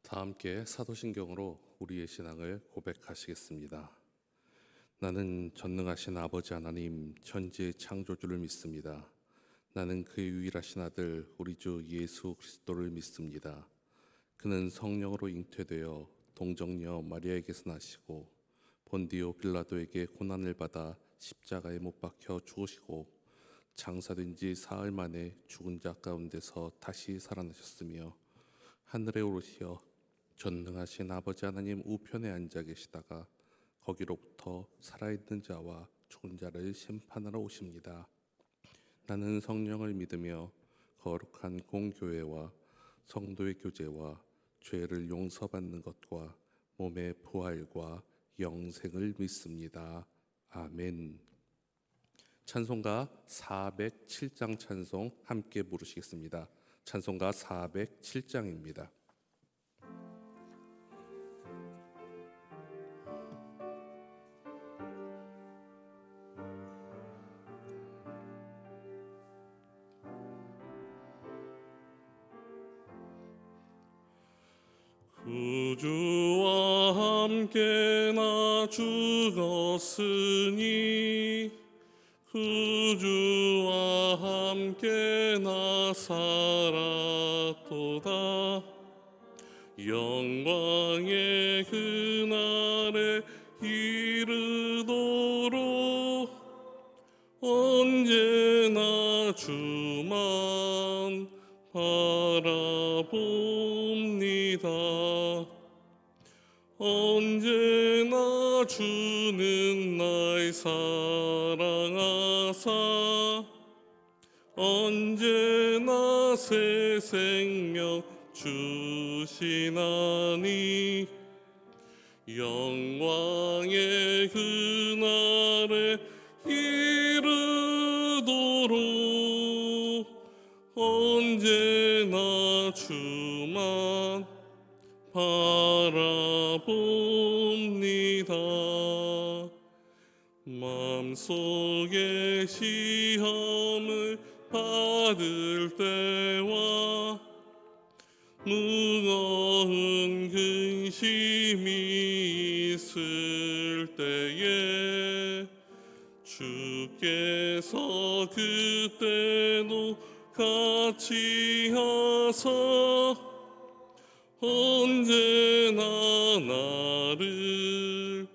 다 함께 사도신경으로 우리의 신앙을 고백하시겠습니다. 나는 전능하신 아버지 하나님 천지의 창조주를 믿습니다. 나는 그의 유일하신 아들 우리 주 예수 그리스도를 믿습니다. 그는 성령으로 잉태되어 동정녀 마리아에게서 나시고 본디오 빌라도에게 고난을 받아 십자가에 못 박혀 죽으시고 장사된 지 사흘 만에 죽은 자 가운데서 다시 살아나셨으며 하늘에 오르시어 전능하신 아버지 하나님 우편에 앉아 계시다가 거기로부터 살아있는 자와 죽은 자를 심판하러 오십니다. 나는 성령을 믿으며 거룩한 공교회와 성도의 교제와 죄를 용서받는 것과 몸의 부활과 영생을 믿습니다. 아멘. 찬송가 407장 찬송 함께 부르시겠습니다. 찬송가 407장입니다. 구주와 함께 나 죽었으니 구주와 함께 나 살았도다. 영광의 그날에 이르도록 언제나 주만 바라봅니다. 언제나 주는 날 사랑하사 언제나 새 생명 주시나니 영광의 그날에 이르도록 언제나 주만 바라봅니다. 마음속에 시험을 받을 때와 무거운 근심이 있을 때에 주께서 그때도 같이 하사 언제나 나를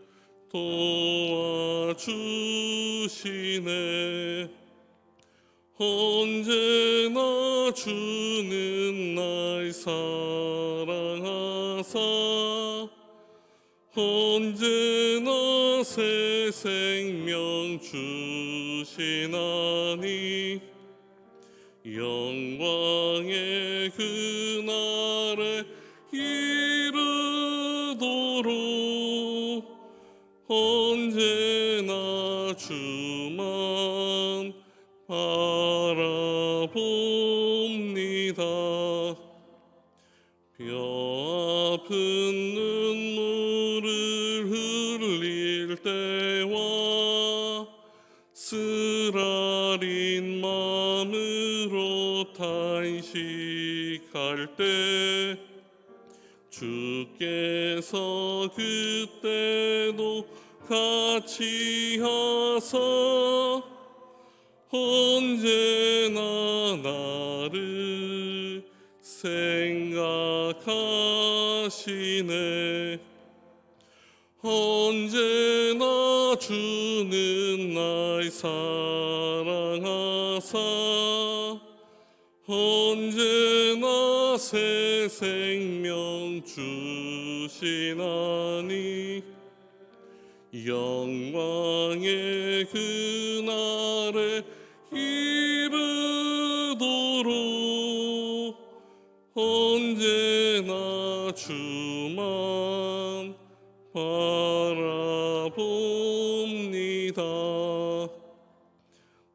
도와주시네. 언제나 주는 날 사랑하사 언제나 새 생명 주시나니 영광의 그날에 이르도록 언제나 주만 바라봅니다. 뼈 아픈 눈물을 흘릴 때와 쓰라린 마음으로 탄식할 때 주께서 그때도 같이 하사 언제나 나를 생각하시네. 언제나 주는 날 사랑하사 언제나 새 생명 주시나니 영광의 그날에 이르도록 언제나 주만 바라봅니다.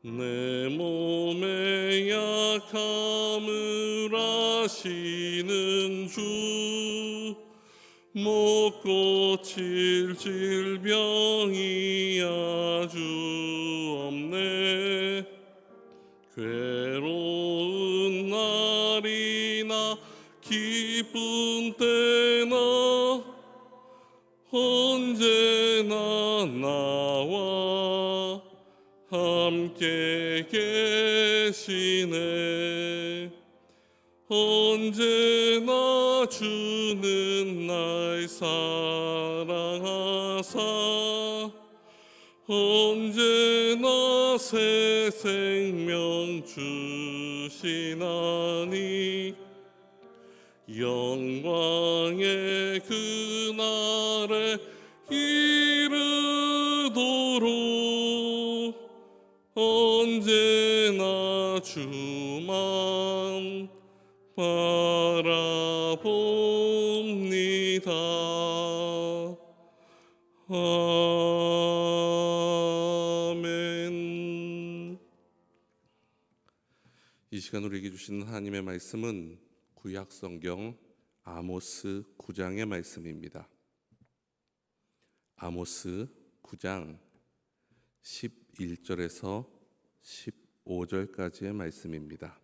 내 몸의 약함을 아시는 주 못 고칠 질병이 아주 없네. 괴로운 날이나 기쁜 때나 언제나 나와 함께 계시네. 언제나 주는 날 사랑하사 언제나 새 생명 주시나니 영광의 그날에 이르도록 언제나 주만 바라봅니다. 아멘. 이 시간 우리에게 주시는 하나님의 말씀은 구약 성경 아모스 9장의 말씀입니다. 아모스 9장 11절에서 15절까지의 말씀입니다.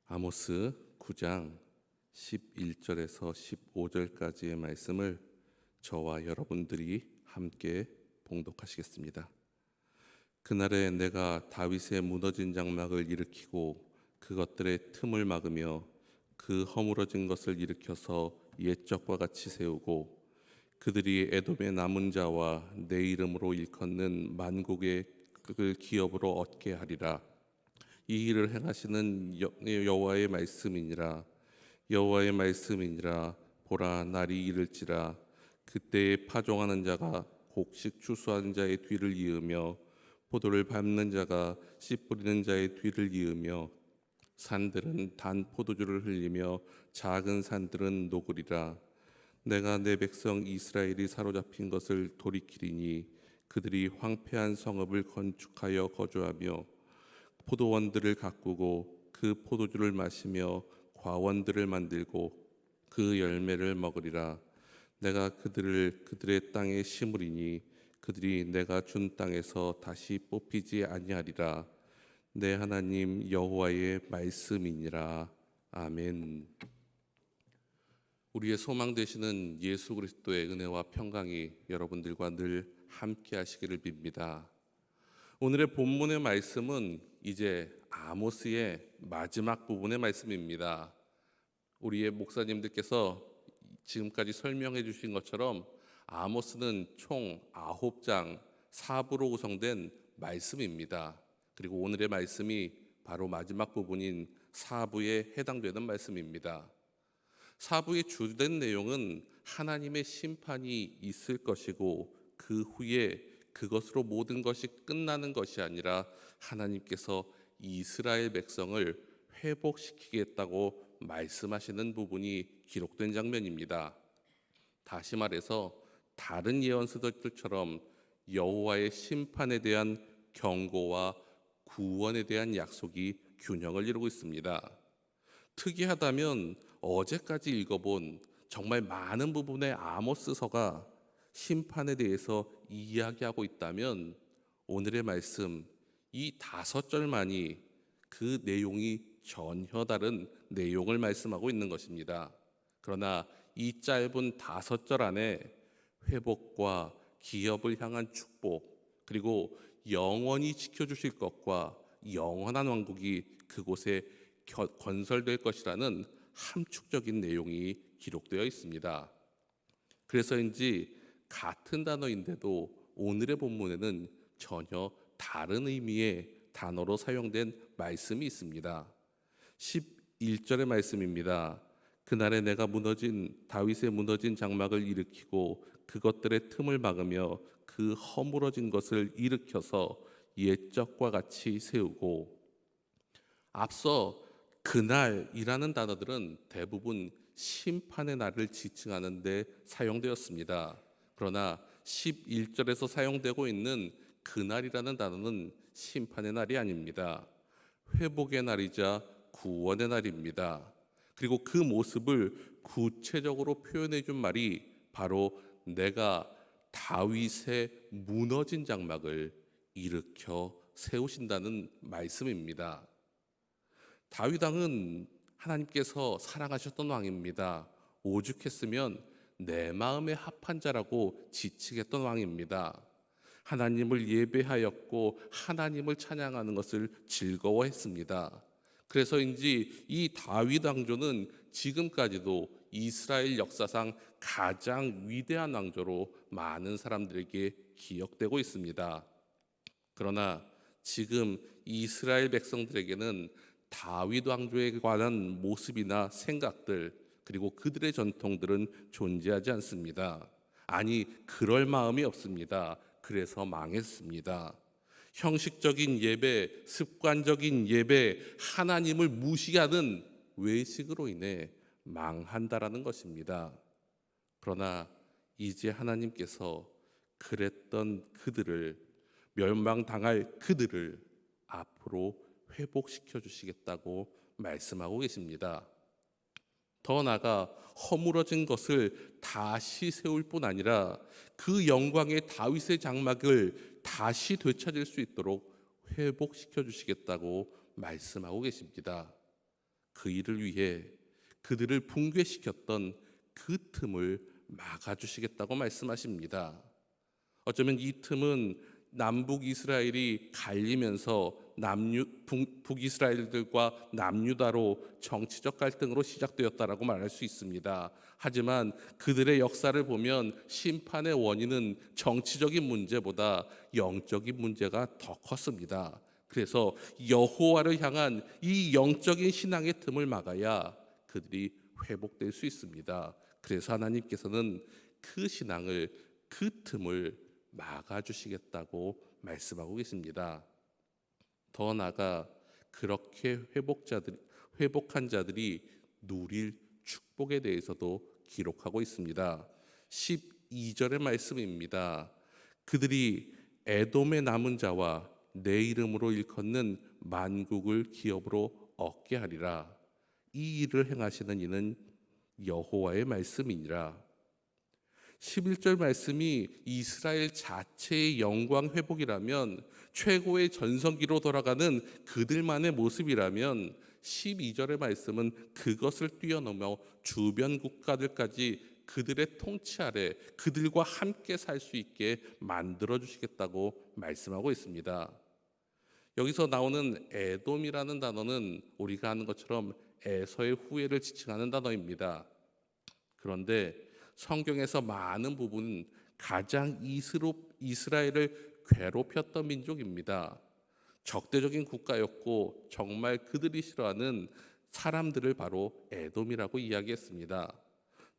아모스 9장 11절에서 15절까지의 말씀을 저와 여러분들이 함께 봉독하시겠습니다. 그날에 내가 다윗의 무너진 장막을 일으키고 그것들의 틈을 막으며 그 허물어진 것을 일으켜서 옛적과 같이 세우고 그들이 에돔의 남은 자와 내 이름으로 일컫는 만국의 그 기업으로 얻게 하리라. 이 일을 행하시는 여호와의 말씀이니라. 여호와의 말씀이니라. 보라, 날이 이를지라. 그때에 파종하는 자가 곡식 추수하는 자의 뒤를 이으며 포도를 밟는 자가 씨 뿌리는 자의 뒤를 이으며 산들은 단 포도주를 흘리며 작은 산들은 녹으리라. 내가 내 백성 이스라엘이 사로잡힌 것을 돌이키리니 그들이 황폐한 성읍을 건축하여 거주하며 포도원들을 가꾸고 그 포도주를 마시며 과원들을 만들고 그 열매를 먹으리라. 내가 그들의 땅에 심으리니 그들이 내가 준 땅에서 다시 뽑히지 아니하리라. 내 하나님 여호와의 말씀이니라. 아멘. 우리의 소망 되시는 예수 그리스도의 은혜와 평강이 여러분들과 늘 함께 하시기를 빕니다. 오늘의 본문의 말씀은 이제 아모스의 마지막 부분의 말씀입니다. 우리의 목사님들께서 지금까지 설명해 주신 것처럼 아모스는 총 9장 4부로 구성된 말씀입니다. 그리고 오늘의 말씀이 바로 마지막 부분인 4부에 해당되는 말씀입니다. 4부의 주된 내용은 하나님의 심판이 있을 것이고 그 후에 그것으로 모든 것이 끝나는 것이 아니라 하나님께서 이스라엘 백성을 회복시키겠다고 말씀하시는 부분이 기록된 장면입니다. 다시 말해서 다른 예언서들처럼 여호와의 심판에 대한 경고와 구원에 대한 약속이 균형을 이루고 있습니다. 특이하다면 어제까지 읽어본 정말 많은 부분의 아모스서가 심판에 대해서 이야기하고 있다면 오늘의 말씀 이 5절만이 그 내용이 전혀 다른 내용을 말씀하고 있는 것입니다. 그러나 이 짧은 5절 안에 회복과 기업을 향한 축복, 그리고 영원히 지켜주실 것과 영원한 왕국이 그곳에 건설될 것이라는 함축적인 내용이 기록되어 있습니다. 그래서인지 같은 단어인데도 오늘의 본문에는 전혀 다른 의미의 단어로 사용된 말씀이 있습니다. 11절의 말씀입니다. 그날에 내가 다윗의 무너진 장막을 일으키고 그것들의 틈을 막으며 그 허물어진 것을 일으켜서 옛적과 같이 세우고. 앞서 그날이라는 단어들은 대부분 심판의 날을 지칭하는 데 사용되었습니다. 그러나 11절에서 사용되고 있는 그날이라는 단어는 심판의 날이 아닙니다. 회복의 날이자 구원의 날입니다. 그리고 그 모습을 구체적으로 표현해 준 말이 바로 내가 다윗의 무너진 장막을 일으켜 세우신다는 말씀입니다. 다윗 왕은 하나님께서 사랑하셨던 왕입니다. 오죽했으면 내 마음에 합한 자라고 지칭했던 왕입니다. 하나님을 예배하였고 하나님을 찬양하는 것을 즐거워했습니다. 그래서인지 이 다윗 왕조는 지금까지도 이스라엘 역사상 가장 위대한 왕조로 많은 사람들에게 기억되고 있습니다. 그러나 지금 이스라엘 백성들에게는 다윗 왕조에 관한 모습이나 생각들, 그리고 그들의 전통들은 존재하지 않습니다. 아니, 그럴 마음이 없습니다. 그래서 망했습니다. 형식적인 예배, 습관적인 예배, 하나님을 무시하는 외식으로 인해 망한다라는 것입니다. 그러나 이제 하나님께서 그랬던 그들을, 멸망당할 그들을 앞으로 회복시켜 주시겠다고 말씀하고 계십니다. 더 나아가 허물어진 것을 다시 세울 뿐 아니라 그 영광의 다윗의 장막을 다시 되찾을 수 있도록 회복시켜 주시겠다고 말씀하고 계십니다. 그 일을 위해 그들을 붕괴시켰던 그 틈을 막아주시겠다고 말씀하십니다. 어쩌면 이 틈은 남북 이스라엘이 갈리면서 북이스라엘들과 남유다로 정치적 갈등으로 시작되었다라고 말할 수 있습니다. 하지만 그들의 역사를 보면 심판의 원인은 정치적인 문제보다 영적인 문제가 더 컸습니다. 그래서 여호와를 향한 이 영적인 신앙의 틈을 막아야 그들이 회복될 수 있습니다. 그래서 하나님께서는 그 신앙을, 그 틈을 막아주시겠다고 말씀하고 계십니다. 더 나아가 그렇게 회복한 자들이 누릴 축복에 대해서도 기록하고 있습니다. 12절의 말씀입니다. 그들이 에돔의 남은 자와 내 이름으로 일컫는 만국을 기업으로 얻게 하리라. 이 일을 행하시는 이는 여호와의 말씀이니라. 11절 말씀이 이스라엘 자체의 영광 회복이라면, 최고의 전성기로 돌아가는 그들만의 모습이라면, 12절의 말씀은 그것을 뛰어넘어 주변 국가들까지 그들의 통치 아래 그들과 함께 살 수 있게 만들어 주시겠다고 말씀하고 있습니다. 여기서 나오는 에돔이라는 단어는 우리가 아는 것처럼 에서의 후예를 지칭하는 단어입니다. 그런데 성경에서 많은 부분 가장 이스라엘을 괴롭혔던 민족입니다. 적대적인 국가였고 정말 그들이 싫어하는 사람들을 바로 에돔이라고 이야기했습니다.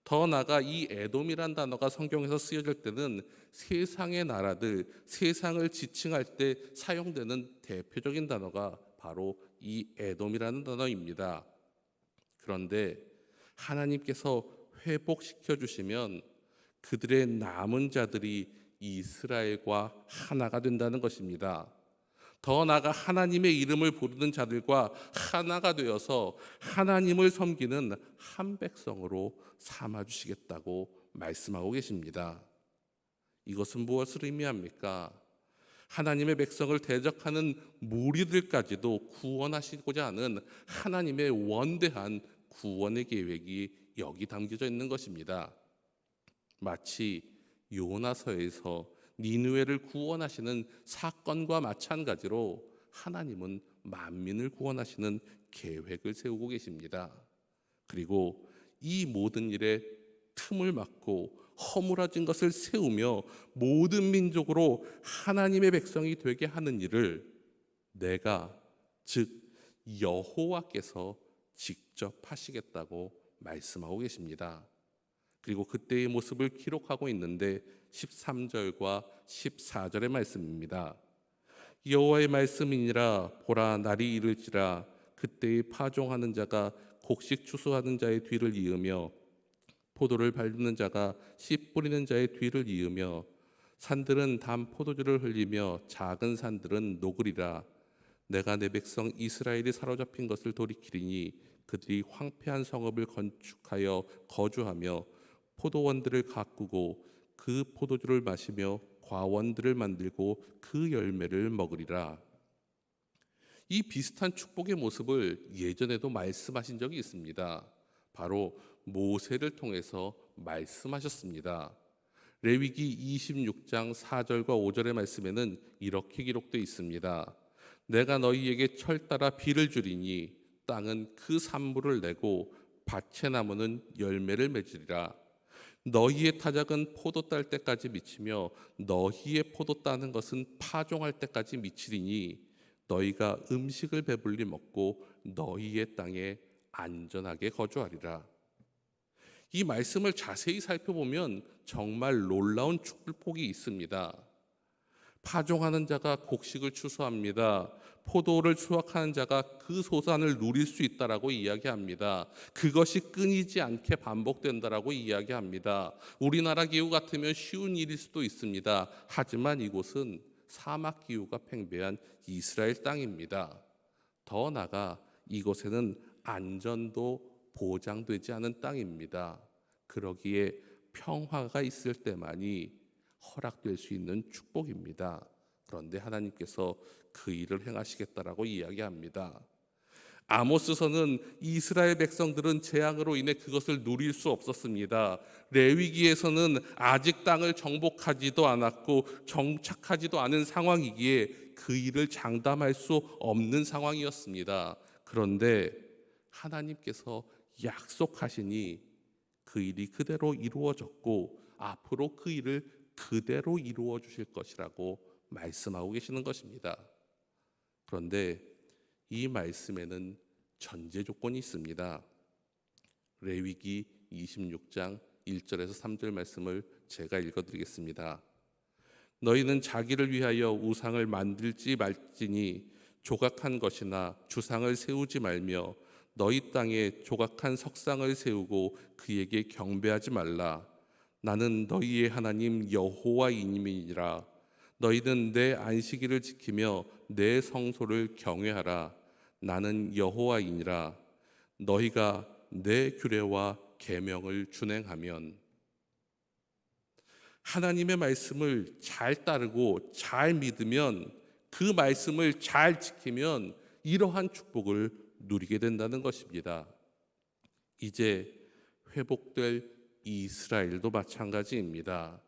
더 나아가 이 에돔이란 단어가 성경에서 쓰여질 때는 세상의 나라들, 세상을 지칭할 때 사용되는 대표적인 단어가 바로 이 에돔이라는 단어입니다. 그런데 하나님께서 회복시켜 주시면 그들의 남은 자들이 이스라엘과 하나가 된다는 것입니다. 더 나아가 하나님의 이름을 부르는 자들과 하나가 되어서 하나님을 섬기는 한 백성으로 삼아주시겠다고 말씀하고 계십니다. 이것은 무엇을 의미합니까? 하나님의 백성을 대적하는 무리들까지도 구원하시고자 하는 하나님의 원대한 구원의 계획이 여기 담겨져 있는 것입니다. 마치 요나서에서 니느웨를 구원하시는 사건과 마찬가지로 하나님은 만민을 구원하시는 계획을 세우고 계십니다. 그리고 이 모든 일에 틈을 막고 허물어진 것을 세우며 모든 민족으로 하나님의 백성이 되게 하는 일을 내가, 즉 여호와께서 직접 하시겠다고 말씀하고 계십니다. 그리고 그때의 모습을 기록하고 있는데 13절과 14절의 말씀입니다. 여호와의 말씀이니라. 보라, 날이 이를지라. 그때에 파종하는 자가 곡식 추수하는 자의 뒤를 이으며 포도를 밟는 자가 씨 뿌리는 자의 뒤를 이으며 산들은 담 포도주를 흘리며 작은 산들은 녹으리라. 내가 내 백성 이스라엘이 사로잡힌 것을 돌이키리니 그들이 황폐한 성읍을 건축하여 거주하며 포도원들을 가꾸고 그 포도주를 마시며 과원들을 만들고 그 열매를 먹으리라. 이 비슷한 축복의 모습을 예전에도 말씀하신 적이 있습니다. 바로 모세를 통해서 말씀하셨습니다. 레위기 26장 4절과 5절의 말씀에는 이렇게 기록되어 있습니다. 내가 너희에게 철 따라 비를 주리니 땅은 그 산물을 내고 밭의 나무는 열매를 맺으리라. 너희의 타작은 포도 딸 때까지 미치며 너희의 포도 따는 것은 파종할 때까지 미치리니 너희가 음식을 배불리 먹고 너희의 땅에 안전하게 거주하리라. 이 말씀을 자세히 살펴보면 정말 놀라운 축복이 있습니다. 파종하는 자가 곡식을 추수합니다. 포도를 수확하는 자가 그 소산을 누릴 수 있다라고 이야기합니다. 그것이 끊이지 않게 반복된다라고 이야기합니다. 우리나라 기후 같으면 쉬운 일일 수도 있습니다. 하지만 이곳은 사막 기후가 팽배한 이스라엘 땅입니다. 더 나아가 이곳에는 안전도 보장되지 않은 땅입니다. 그러기에 평화가 있을 때만이 허락될 수 있는 축복입니다. 그런데 하나님께서 그 일을 행하시겠다라고 이야기합니다. 아모스서는 이스라엘 백성들은 재앙으로 인해 그것을 누릴 수 없었습니다. 레위기에서는 아직 땅을 정복하지도 않았고 정착하지도 않은 상황이기에 그 일을 장담할 수 없는 상황이었습니다. 그런데 하나님께서 약속하시니 그 일이 그대로 이루어졌고 앞으로 그 일을 그대로 이루어 주실 것이라고 말씀하고 계시는 것입니다. 그런데 이 말씀에는 전제 조건이 있습니다. 레위기 26장 1절에서 3절 말씀을 제가 읽어드리겠습니다. 너희는 자기를 위하여 우상을 만들지 말지니 조각한 것이나 주상을 세우지 말며 너희 땅에 조각한 석상을 세우고 그에게 경배하지 말라. 나는 너희의 하나님 여호와이니라. 너희는 내 안식일을 지키며 내 성소를 경외하라. 나는 여호와이니라. 너희가 내 규례와 계명을 준행하면. 하나님의 말씀을 잘 따르고 잘 믿으면, 그 말씀을 잘 지키면 이러한 축복을 누리게 된다는 것입니다. 이제 회복될 이스라엘도 마찬가지입니다.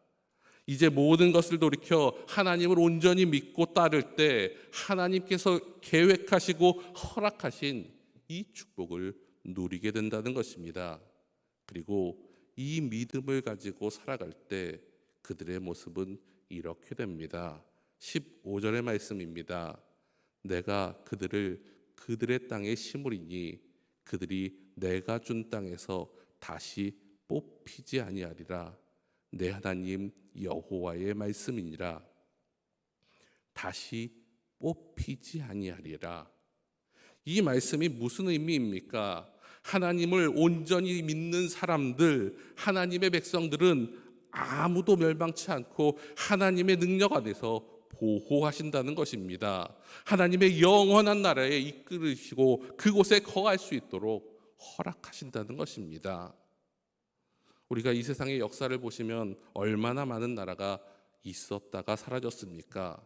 이제 모든 것을 돌이켜 하나님을 온전히 믿고 따를 때 하나님께서 계획하시고 허락하신 이 축복을 누리게 된다는 것입니다. 그리고 이 믿음을 가지고 살아갈 때 그들의 모습은 이렇게 됩니다. 15절의 말씀입니다. 내가 그들을 그들의 땅에 심으리니 그들이 내가 준 땅에서 다시 뽑히지 아니하리라. 내 하나님 여호와의 말씀이니라. 다시 뽑히지 아니하리라. 이 말씀이 무슨 의미입니까? 하나님을 온전히 믿는 사람들, 하나님의 백성들은 아무도 멸망치 않고 하나님의 능력 안에서 보호하신다는 것입니다. 하나님의 영원한 나라에 이끌으시고 그곳에 거할 수 있도록 허락하신다는 것입니다. 우리가 이 세상의 역사를 보시면 얼마나 많은 나라가 있었다가 사라졌습니까?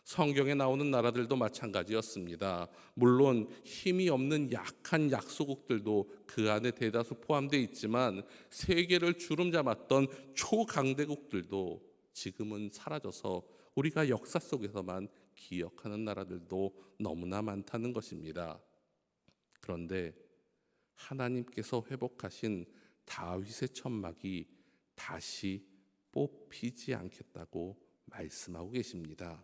성경에 나오는 나라들도 마찬가지였습니다. 물론 힘이 없는 약한 약소국들도 그 안에 대다수 포함되어 있지만 세계를 주름잡았던 초강대국들도 지금은 사라져서 우리가 역사 속에서만 기억하는 나라들도 너무나 많다는 것입니다. 그런데 하나님께서 회복하신 다윗의 천막이 다시 뽑히지 않겠다고 말씀하고 계십니다.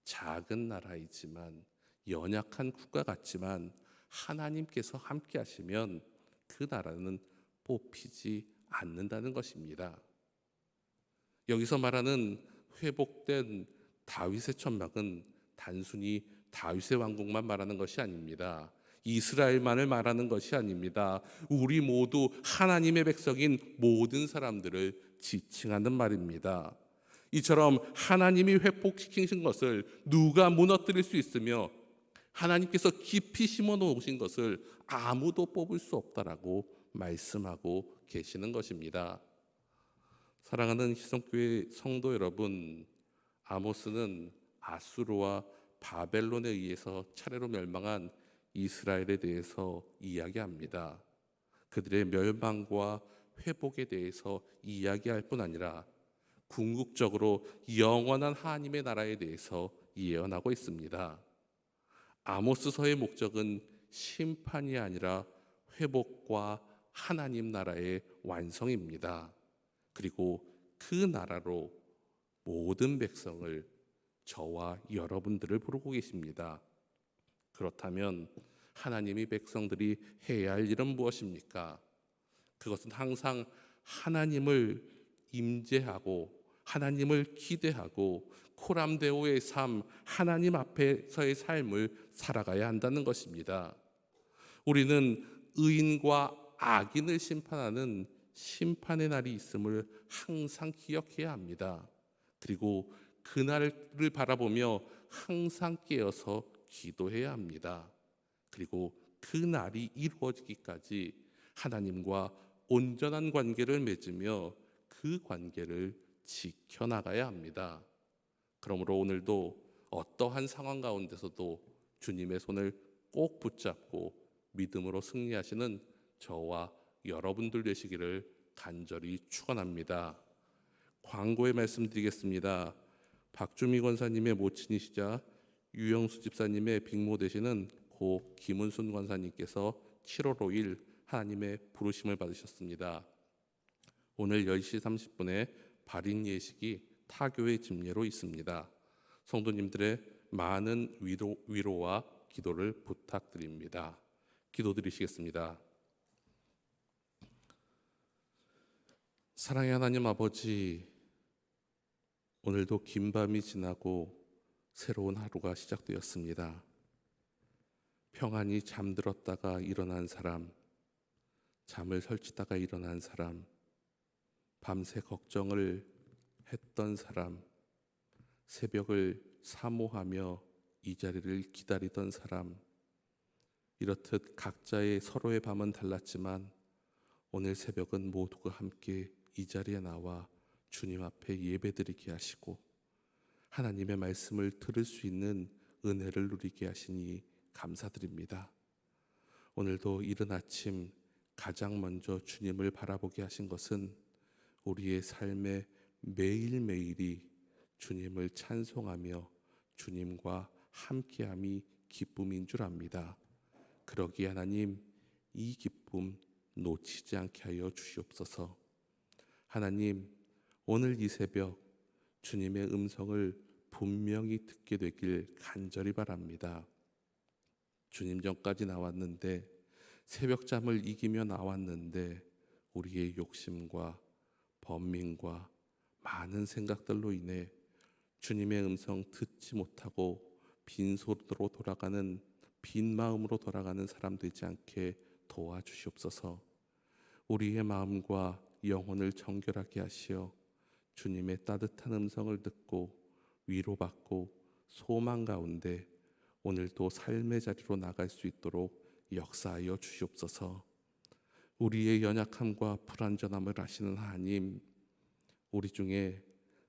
작은 나라이지만, 연약한 국가 같지만 하나님께서 함께 하시면 그 나라는 뽑히지 않는다는 것입니다. 여기서 말하는 회복된 다윗의 천막은 단순히 다윗의 왕국만 말하는 것이 아닙니다. 이스라엘만을 말하는 것이 아닙니다. 우리 모두 하나님의 백성인 모든 사람들을 지칭하는 말입니다. 이처럼 하나님이 회복시키신 것을 누가 무너뜨릴 수 있으며 하나님께서 깊이 심어 놓으신 것을 아무도 뽑을 수 없다라고 말씀하고 계시는 것입니다. 사랑하는 희성교회 성도 여러분, 아모스는 아수르와 바벨론에 의해서 차례로 멸망한 이스라엘에 대해서 이야기합니다. 그들의 멸망과 회복에 대해서 이야기할 뿐 아니라 궁극적으로 영원한 하나님의 나라에 대해서 예언하고 있습니다. 아모스서의 목적은 심판이 아니라 회복과 하나님 나라의 완성입니다. 그리고 그 나라로 모든 백성을, 저와 여러분들을 부르고 계십니다. 그렇다면 하나님이 백성들이 해야 할 일은 무엇입니까? 그것은 항상 하나님을 임재하고 하나님을 기대하고 코람데오의 삶, 하나님 앞에서의 삶을 살아가야 한다는 것입니다. 우리는 의인과 악인을 심판하는 심판의 날이 있음을 항상 기억해야 합니다. 그리고 그날을 바라보며 항상 깨어서 기도해야 합니다. 그리고 그 날이 이루어지기까지 하나님과 온전한 관계를 맺으며 그 관계를 지켜나가야 합니다. 그러므로 오늘도 어떠한 상황 가운데서도 주님의 손을 꼭 붙잡고 믿음으로 승리하시는 저와 여러분들 되시기를 간절히 축원합니다. 광고의 말씀드리겠습니다. 박주미 권사님의 모친이시자 유영수 집사님의 빅모 되시는 고 김은순 권사님께서 7월 5일 하나님의 부르심을 받으셨습니다. 오늘 10시 30분에 발인 예식이 타교의 집례로 있습니다. 성도님들의 많은 위로와 기도를 부탁드립니다. 기도드리시겠습니다. 사랑의 하나님 아버지, 오늘도 긴 밤이 지나고 새로운 하루가 시작되었습니다. 평안히 잠들었다가 일어난 사람, 잠을 설치다가 일어난 사람, 밤새 걱정을 했던 사람, 새벽을 사모하며 이 자리를 기다리던 사람, 이렇듯 각자의 서로의 밤은 달랐지만 오늘 새벽은 모두가 함께 이 자리에 나와 주님 앞에 예배드리게 하시고 하나님의 말씀을 들을 수 있는 은혜를 누리게 하시니 감사드립니다. 오늘도 이른 아침 가장 먼저 주님을 바라보게 하신 것은 우리의 삶의 매일매일이 주님을 찬송하며 주님과 함께함이 기쁨인 줄 압니다. 그러기에 하나님, 이 기쁨 놓치지 않게 하여 주시옵소서. 하나님, 오늘 이 새벽 주님의 음성을 분명히 듣게 되길 간절히 바랍니다. 주님 전까지 나왔는데, 새벽잠을 이기며 나왔는데 우리의 욕심과 번민과 많은 생각들로 인해 주님의 음성 듣지 못하고 빈손으로 돌아가는, 빈 마음으로 돌아가는 사람 되지 않게 도와주시옵소서. 우리의 마음과 영혼을 정결하게 하시어 주님의 따뜻한 음성을 듣고 위로받고 소망 가운데 오늘도 삶의 자리로 나갈 수 있도록 역사하여 주시옵소서. 우리의 연약함과 불완전함을 아시는 하나님, 우리 중에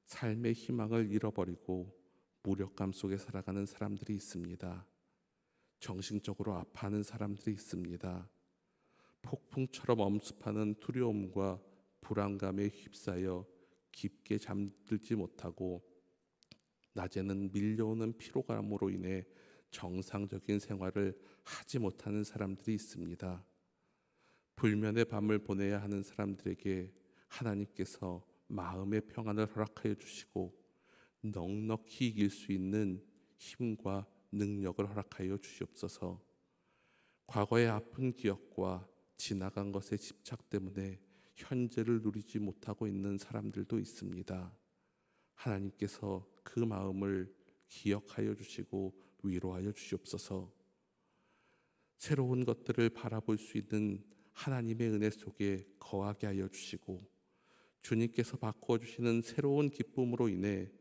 삶의 희망을 잃어버리고 무력감 속에 살아가는 사람들이 있습니다. 정신적으로 아파하는 사람들이 있습니다. 폭풍처럼 엄습하는 두려움과 불안감에 휩싸여 깊게 잠들지 못하고 낮에는 밀려오는 피로감으로 인해 정상적인 생활을 하지 못하는 사람들이 있습니다. 불면의 밤을 보내야 하는 사람들에게 하나님께서 마음의 평안을 허락하여 주시고 넉넉히 이길 수 있는 힘과 능력을 허락하여 주시옵소서. 과거의 아픈 기억과 지나간 것의 집착 때문에 현재를 누리지 못하고 있는 사람들도 있습니다. 하나님께서 그 마음을 기억하여 주시고 위로하여 주시옵소서. 새로운 것들을 바라볼 수 있는 하나님의 은혜 속에 거하게 하여 주시고 주님께서 바꾸어 주시는 새로운 기쁨으로 인해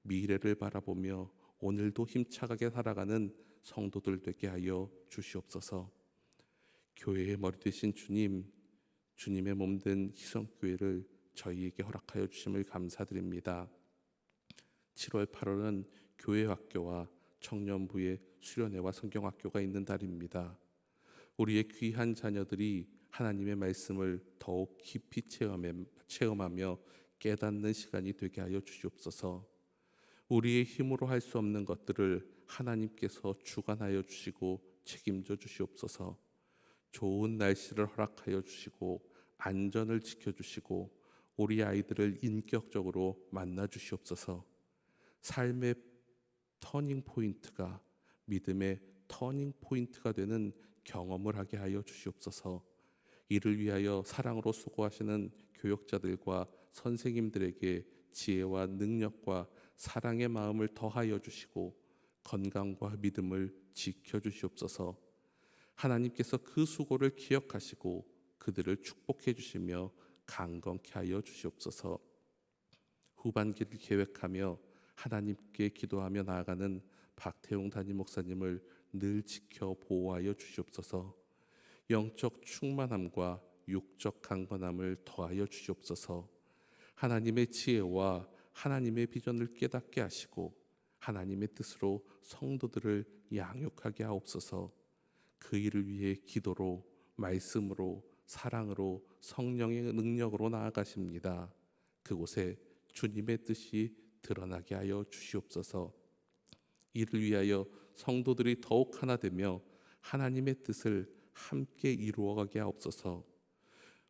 미래를 바라보며 오늘도 힘차게 살아가는 성도들 되게 하여 주시옵소서. 교회의 머리 되신 주님, 주님의 몸된 희성교회를 저희에게 허락하여 주심을 감사드립니다. 7월 8월은 교회 학교와 청년부의 수련회와 성경학교가 있는 달입니다. 우리의 귀한 자녀들이 하나님의 말씀을 더욱 깊이 체험하며 깨닫는 시간이 되게 하여 주시옵소서. 우리의 힘으로 할 수 없는 것들을 하나님께서 주관하여 주시고 책임져 주시옵소서. 좋은 날씨를 허락하여 주시고 안전을 지켜주시고 우리 아이들을 인격적으로 만나 주시옵소서. 삶의 터닝 포인트가 믿음의 터닝 포인트가 되는 경험을 하게 하여 주시옵소서. 이를 위하여 사랑으로 수고하시는 교역자들과 선생님들에게 지혜와 능력과 사랑의 마음을 더하여 주시고 건강과 믿음을 지켜주시옵소서. 하나님께서 그 수고를 기억하시고 그들을 축복해 주시며 강건케 하여 주시옵소서. 후반기를 계획하며 하나님께 기도하며 나아가는 박태웅 담임 목사님을 늘 지켜 보호하여 주시옵소서. 영적 충만함과 육적 강건함을 더하여 주시옵소서. 하나님의 지혜와 하나님의 비전을 깨닫게 하시고 하나님의 뜻으로 성도들을 양육하게 하옵소서. 그 일을 위해 기도로, 말씀으로, 사랑으로, 성령의 능력으로 나아가십니다. 그곳에 주님의 뜻이 드러나게 하여 주시옵소서. 이를 위하여 성도들이 더욱 하나 되며 하나님의 뜻을 함께 이루어가게 하옵소서.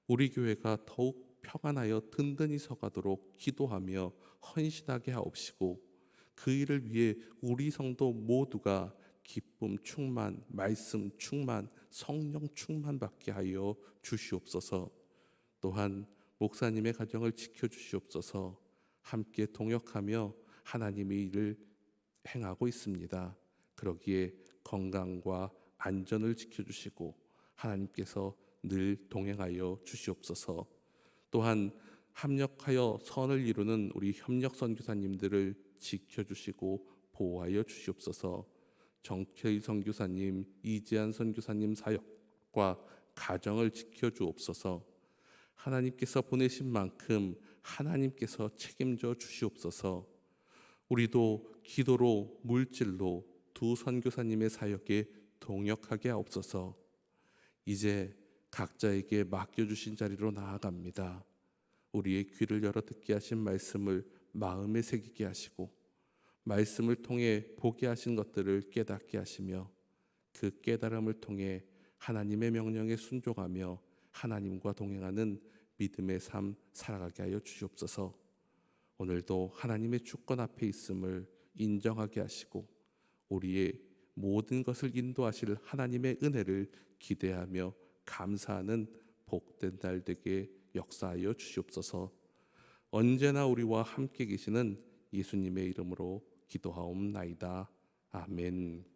우리 교회가 더욱 평안하여 든든히 서가도록 기도하며 헌신하게 하옵시고 그 일을 위해 우리 성도 모두가 기쁨 충만, 말씀 충만, 성령 충만 받게 하여 주시옵소서. 또한 목사님의 가정을 지켜주시옵소서. 함께 동역하며 하나님의 일을 행하고 있습니다. 그러기에 건강과 안전을 지켜주시고 하나님께서 늘 동행하여 주시옵소서. 또한 합력하여 선을 이루는 우리 협력 선교사님들을 지켜주시고 보호하여 주시옵소서. 정철 선교사님, 이재한 선교사님 사역과 가정을 지켜주옵소서. 하나님께서 보내신 만큼 하나님께서 책임져 주시옵소서. 우리도 기도로 물질로 두 선교사님의 사역에 동역하게 하옵소서. 이제 각자에게 맡겨주신 자리로 나아갑니다. 우리의 귀를 열어 듣게 하신 말씀을 마음에 새기게 하시고 말씀을 통해 보게 하신 것들을 깨닫게 하시며 그 깨달음을 통해 하나님의 명령에 순종하며 하나님과 동행하는 믿음의 삶 살아가게 하여 주시옵소서. 오늘도 하나님의 주권 앞에 있음을 인정하게 하시고 우리의 모든 것을 인도하실 하나님의 은혜를 기대하며 감사하는 복된 날 되게 역사하여 주시옵소서. 언제나 우리와 함께 계시는 예수님의 이름으로 기도하옵나이다. 아멘.